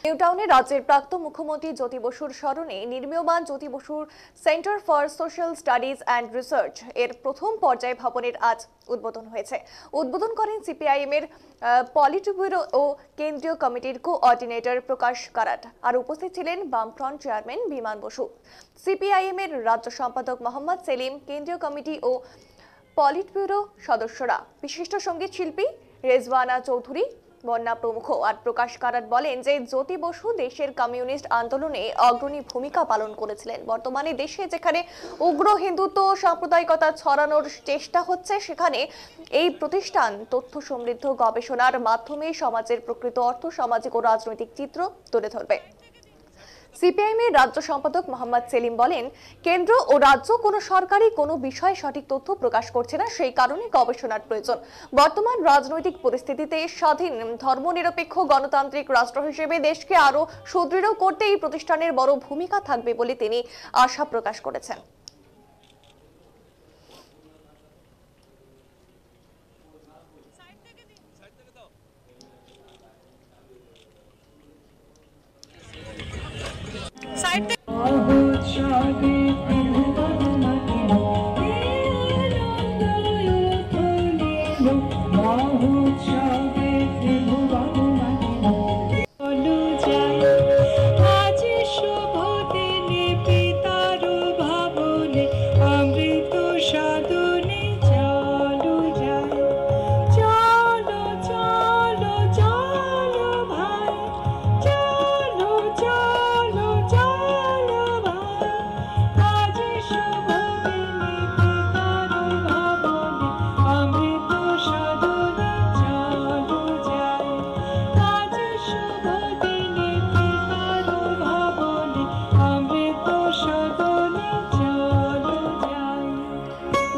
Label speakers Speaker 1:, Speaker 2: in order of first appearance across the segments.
Speaker 1: New টাউনে রাজ্যের প্রাক্তন মুখ্যমন্ত্রী জ্যোতি বসুর স্মরণে নির্মীয়মান জ্যোতি বসুর centre for social studies and research এর প্রথম পর্যায় ভবনের আজ উদ্বোধন হয়েছে। উদ্বোধন করেন সিপিআইএম এর পলিট ব্যুরো ও কেন্দ্রীয় কমিটির কোঅর্ডিনেটর প্রকাশ কারাট। আর উপস্থিত ছিলেন বামফ্রন্ট চেয়ারম্যান বিমান বসু, সিপিআইএম এর রাজ্য সম্পাদক মোহাম্মদ সেলিম, কেন্দ্রীয় কমিটি ও পলিট ব্যুরো সদস্যরা, বিশিষ্ট সঙ্গীত শিল্পী রেজওয়ানা চৌধুরী, বন্যা প্রমুখ। আর প্রকাশ কারাট বলেন যে জ্যোতি বসু দেশের কমিউনিস্ট আন্দোলনে অগ্রণী ভূমিকা পালন করেছিলেন। বর্তমানে দেশে যেখানে উগ্র হিন্দুত্ব সাম্প্রদায়িকতা ছড়ানোর চেষ্টা হচ্ছে, সেখানে এই প্রতিষ্ঠান তথ্য সমৃদ্ধ গবেষণার মাধ্যমে সমাজের প্রকৃত অর্থ, সামাজিক ও রাজনৈতিক চিত্র তুলে ধরবে। সিপিআইএম এর রাজ্য সম্পাদক মোহাম্মদ সেলিম বলেন, কেন্দ্র ও রাজ্য কোনো সরকারি কোনো বিষয়ে সঠিক তথ্য প্রকাশ করছে না, সেই কারণে গবেষণার প্রয়োজন। বর্তমান রাজনৈতিক পরিস্থিতিতে স্বাধীন ধর্মনিরপেক্ষ গণতান্ত্রিক রাষ্ট্র হিসেবে দেশকে আরো সুদৃঢ় করতে এই প্রতিষ্ঠানের বড় ভূমিকা থাকবে বলে তিনি আশা প্রকাশ করেছেন।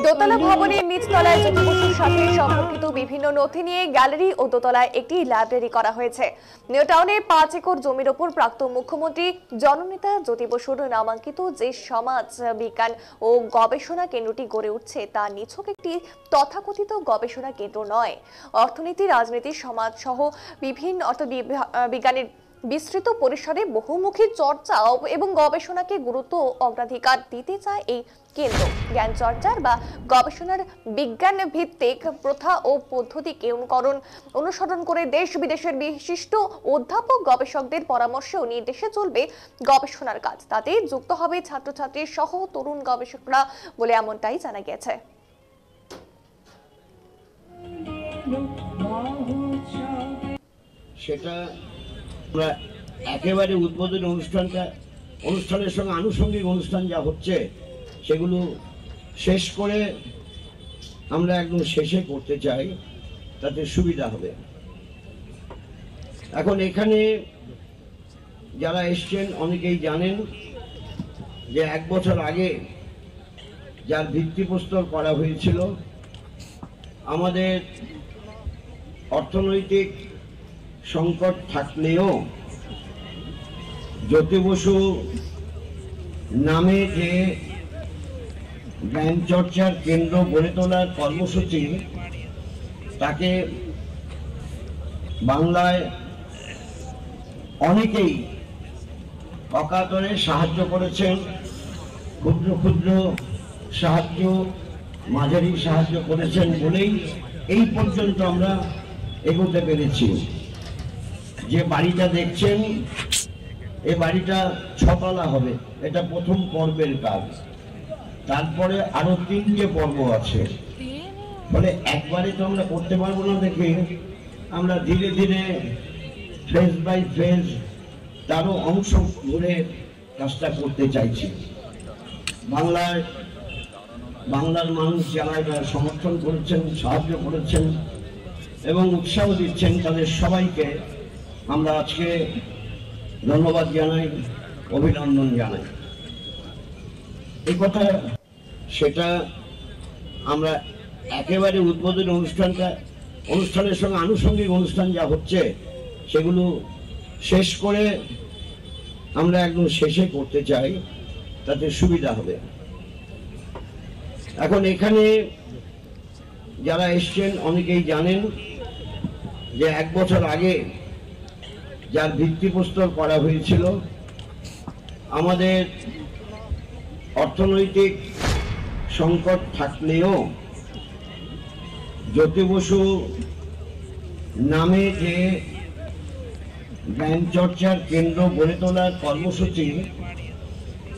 Speaker 1: দোতলা ভবনের নিচতলায় জ্যোতি বসুর সাথে সম্পর্কিত বিভিন্ন নথি নিয়ে গ্যালারি ও দোতলায় একটি লাইব্রেরি করা হয়েছে। নিউ টাউনে 5 একর জমির ওপর প্রাক্তন মুখ্যমন্ত্রী জননেতা জ্যোতি বসুর নামাঙ্কিত যে সমাজ বিজ্ঞান ও গবেষণা কেন্দ্রটি গড়ে উঠছে, তা নিছক একটি তথাকথিত গবেষণা কেন্দ্র নয়। অর্থনীতি, রাজনীতি, সমাজ সহ বিভিন্ন বিজ্ঞানের বিস্তৃত পরিসরে বহুমুখী চর্চা এবং গবেষণাকে গুরুত্ব ও অগ্রাধিকার দিতে চায় এই কেন্দ্র। জ্ঞান চর্চার বা গবেষণার বিজ্ঞান ভিত্তিক প্রথা ও পদ্ধতিকে অনুসরণ করে দেশ বিদেশের বিশিষ্ট অধ্যাপক গবেষকদের পরামর্শে ও নির্দেশে চলবে গবেষণার কাজ। তাতে যুক্ত হবে ছাত্রছাত্রী সহ তরুণ গবেষকরা বলে এমনটাই জানা গেছে।
Speaker 2: সেটা আমরা একেবারে উদ্বোধনী অনুষ্ঠানের সঙ্গে আনুষঙ্গিক অনুষ্ঠান যা হচ্ছে সেগুলো শেষ করে আমরা একদম শেষে করতে চাই, তাতে সুবিধা হবে। এখন এখানে যারা এসছেন অনেকেই জানেন যে 1 বছর আগে যার ভিত্তিপ্রস্তর করা হয়েছিল, আমাদের অর্থনৈতিক সংকট থাকলেও জ্যোতি বসু নামে যে জ্ঞান চর্চার কেন্দ্র গড়ে তোলার কর্মসূচি, তাকে বাংলায় অনেকেই অকাতরে সাহায্য করেছেন। ক্ষুদ্র ক্ষুদ্র সাহায্য, মাঝারি সাহায্য করেছেন বলেই এই পর্যন্ত আমরা এগোতে পেরেছি। যে বাড়িটা দেখছেন, এই বাড়িটা 6 তলা হবে, এটা প্রথম পর্বের কাজ। তারপরে আরো 3টে পর্ব আছে, ফলে একবারে তো আমরা করতে পারবো না। দেখে আমরা ধীরে ধীরে ফেজ বাই ফেজ তারও অংশ ধরে কাজটা করতে চাইছি। বাংলার মানুষ যারা এটা সমর্থন করেছেন, সাহায্য করেছেন এবং উৎসাহ দিচ্ছেন, তাদের সবাইকে আমরা আজকে ধন্যবাদ জানাই, অভিনন্দন জানাই। এই কথা সেটা আমরা একেবারে উদ্বোধনী অনুষ্ঠানের সঙ্গে আনুষঙ্গিক অনুষ্ঠান যা হচ্ছে সেগুলো শেষ করে আমরা একদম শেষে করতে চাই, তাতে সুবিধা হবে। এখন এখানে যারা এসছেন অনেকেই জানেন যে 1 বছর আগে যার ভিত্তিপ্রস্তর করা হয়েছিল। আমাদের অর্থনৈতিক সংকট থাকলেও জ্যোতি বসু নামে যে জ্ঞান চর্চার কেন্দ্র গড়ে তোলার কর্মসূচি,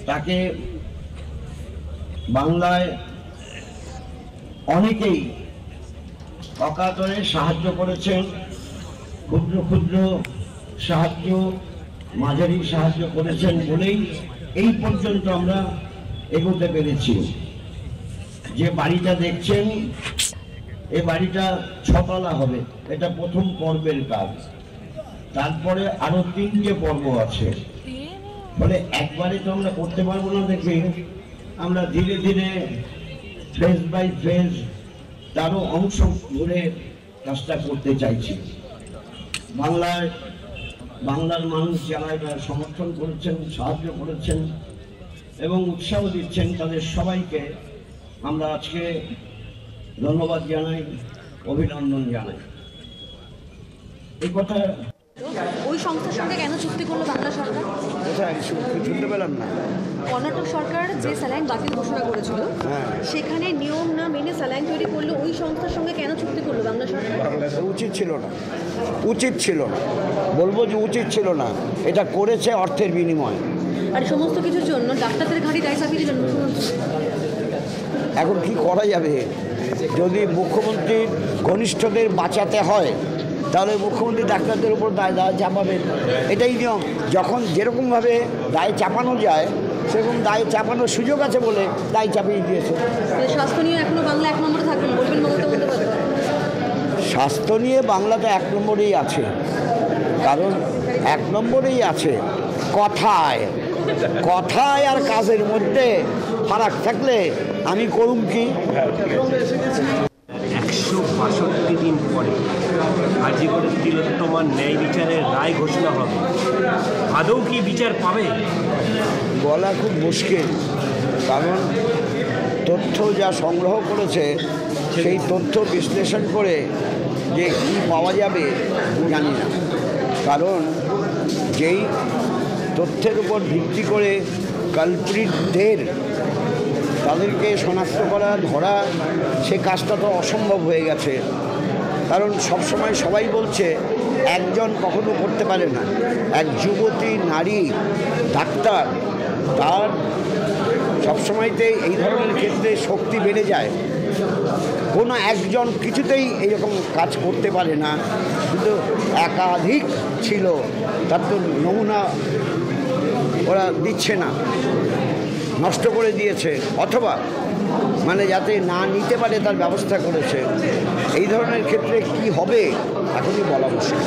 Speaker 2: তাকে বাংলায় অনেকেই অকাতরে সাহায্য করেছেন। ক্ষুদ্র ক্ষুদ্র সাহায্য, মাঝারি সাহায্য করেছেন বলেই এই পর্যন্ত আমরা এগোতে পেরেছি। যে বাড়িটা দেখছেন, এই বাড়িটা 6 তলা হবে, এটা প্রথম পর্বের কাজ। তারপরে আরো 3টে পর্ব আছে, ফলে একবারে তো আমরা করতে পারবো না। দেখি আমরা ধীরে ধীরে ফেজ বাই ফেজ তারও অংশ ধরে কাজটা করতে চাইছি। বাংলার মানুষ যারা এটা সমর্থন করেছেন, সাহায্য করেছেন এবং উৎসাহ দিচ্ছেন, তাদের সবাইকে আমরা আজকে ধন্যবাদ জানাই, অভিনন্দন জানাই। এই কথা
Speaker 3: ওই সংস্থার সঙ্গে কেন চুক্তি করলো বাংলা সরকার?
Speaker 4: কোথায় শুনতে পেলাম না।
Speaker 3: কর্ণাটক সরকার যে স্যালাইন বাতিল ঘোষণা করেছিল, সেখানে নিয়ম না মেনে স্যালাইন তৈরি করলো, ওই সংস্থার সঙ্গে কেন চুক্তি করলো বাংলা সরকার?
Speaker 4: উচিত ছিল না, উচিত ছিল না, বলবো যে উচিত ছিল না। এটা করেছে অর্থের বিনিময়ে।
Speaker 3: আর সমস্ত কিছুর জন্য ডাক্তারদের ঘাড়ি দায় চাপিয়ে দিলেন মুখ্যমন্ত্রী।
Speaker 4: এখন কি করা যাবে? যদি মুখ্যমন্ত্রীর ঘনিষ্ঠদের বাঁচাতে হয়, তাহলে মুখ্যমন্ত্রী ডাক্তারদের উপর দায় চাপাবেন, এটাই নিয়ম। যখন যেরকমভাবে দায় চাপানো যায়, সেরকম দায় চাপানোর সুযোগ আছে বলে দায় চাপিয়ে দিয়েছে।
Speaker 3: স্বাস্থ্য নিয়ে এখনো বাংলা 1 নম্বরে থাকবেন বলবেন মমতা বন্দ্যোপাধ্যায়?
Speaker 4: স্বাস্থ্য নিয়ে বাংলাতে 1 নম্বরেই আছে, কারণ 1 নম্বরেই আছে। কথায় আর কাজের মধ্যে ফারাক থাকলে আমি করুম কি?
Speaker 5: 162 দিন পরে আজিগরের তিলোত্তমার ন্যায় বিচারের রায় ঘোষণা হবে। আদৌ কি বিচার পাবে?
Speaker 4: বলা খুব মুশকিল, কারণ তথ্য যা সংগ্রহ করেছে, সেই তথ্য বিশ্লেষণ করে যে কী পাওয়া যাবে জানি না। কারণ যেই তথ্যের উপর ভিত্তি করে কালপ্রিটদের তাদেরকে শনাক্ত করা, ধরা, সে কাজটা তো অসম্ভব হয়ে গেছে। কারণ সবসময় সবাই বলছে একজন কখনো করতে পারে না। এক যুবতী নারী ডাক্তার, তার সবসময়তে এই ধরনের ক্ষেত্রে শক্তি বেড়ে যায়। কোনো একজন কিছুতেই এইরকম কাজ করতে পারে না, কিন্তু একাধিক ছিল, তার তো নমুনা ওরা দিচ্ছে না, নষ্ট করে দিয়েছে, অথবা মানে যাতে না নিতে পারে তার ব্যবস্থা করেছে। এই ধরনের ক্ষেত্রে কি হবে এখনই বলা মুশকিল।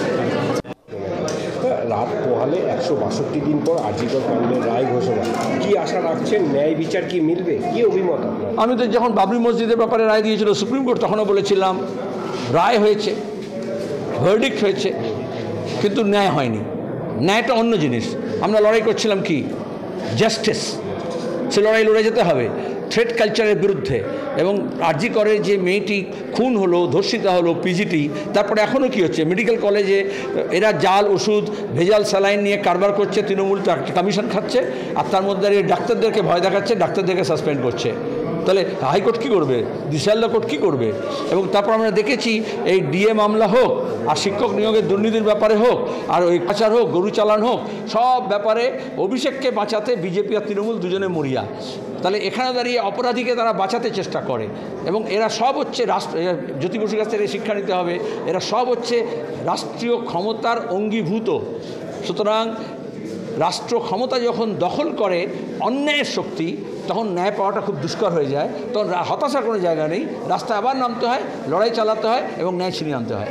Speaker 5: রাত পোহালে 162 দিন পর আজিগর কাণ্ডের রায় ঘোষণা, কি আশা রাখছেন? ন্যায় বিচার কি মিলবে? কি অভিমত আপনার?
Speaker 6: আমি তো যখন বাবরি মসজিদের ব্যাপারে রায় দিয়েছিল সুপ্রিম কোর্ট, তখনও বলেছিলাম রায় হয়েছে, ভার্ডিক্ট হয়েছে, কিন্তু ন্যায় হয়নি। ন্যায়টা অন্য জিনিস। আমরা লড়াই করছিলাম কি? জাস্টিস। সে লড়াই লড়ে যেতে হবে থ্রেট কালচারের বিরুদ্ধে। এবং আরজি করে যে মেয়েটি খুন হলো, ধর্ষিতা হলো, পিজিটি, তারপরে এখনও কি হচ্ছে? মেডিকেল কলেজে এরা জাল ওষুধ, ভেজাল স্যালাইন নিয়ে কারবার করছে, তৃণমূল কমিশন খাচ্ছে, আর তার মধ্যে ডাক্তারদেরকে ভয় দেখাচ্ছে, ডাক্তারদেরকে সাসপেন্ড করছে। তাহলে হাইকোর্ট কী করবে? দিশাল্লা কোর্ট কী করবে? এবং তারপর আমরা দেখেছি এই ডিএ মামলা হোক, আর শিক্ষক নিয়োগের দুর্নীতির ব্যাপারে হোক, আর ওই পাচার হোক, গরু চালান হোক, সব ব্যাপারে অভিষেককে বাঁচাতে বিজেপি আর তৃণমূল দুজনে মরিয়া। তাহলে এখানে দাঁড়িয়ে অপরাধীকে তারা বাঁচাতে চেষ্টা করে। এবং এরা সব হচ্ছে জ্যোতি বসুর কাছ থেকে শিক্ষা নিতে হবে, এরা সব হচ্ছে রাষ্ট্রীয় ক্ষমতার অঙ্গীভূত। সুতরাং রাষ্ট্র ক্ষমতা যখন দখল করে অন্যায়ের শক্তি, তখন ন্যায় পাওয়াটা খুব দুষ্কর হয়ে যায়। তখন হতাশার কোনো জায়গা নেই, রাস্তায় আবার নামতে হয়, লড়াই চালাতে হয় এবং ন্যায় ছিনিয়ে আনতে হয়।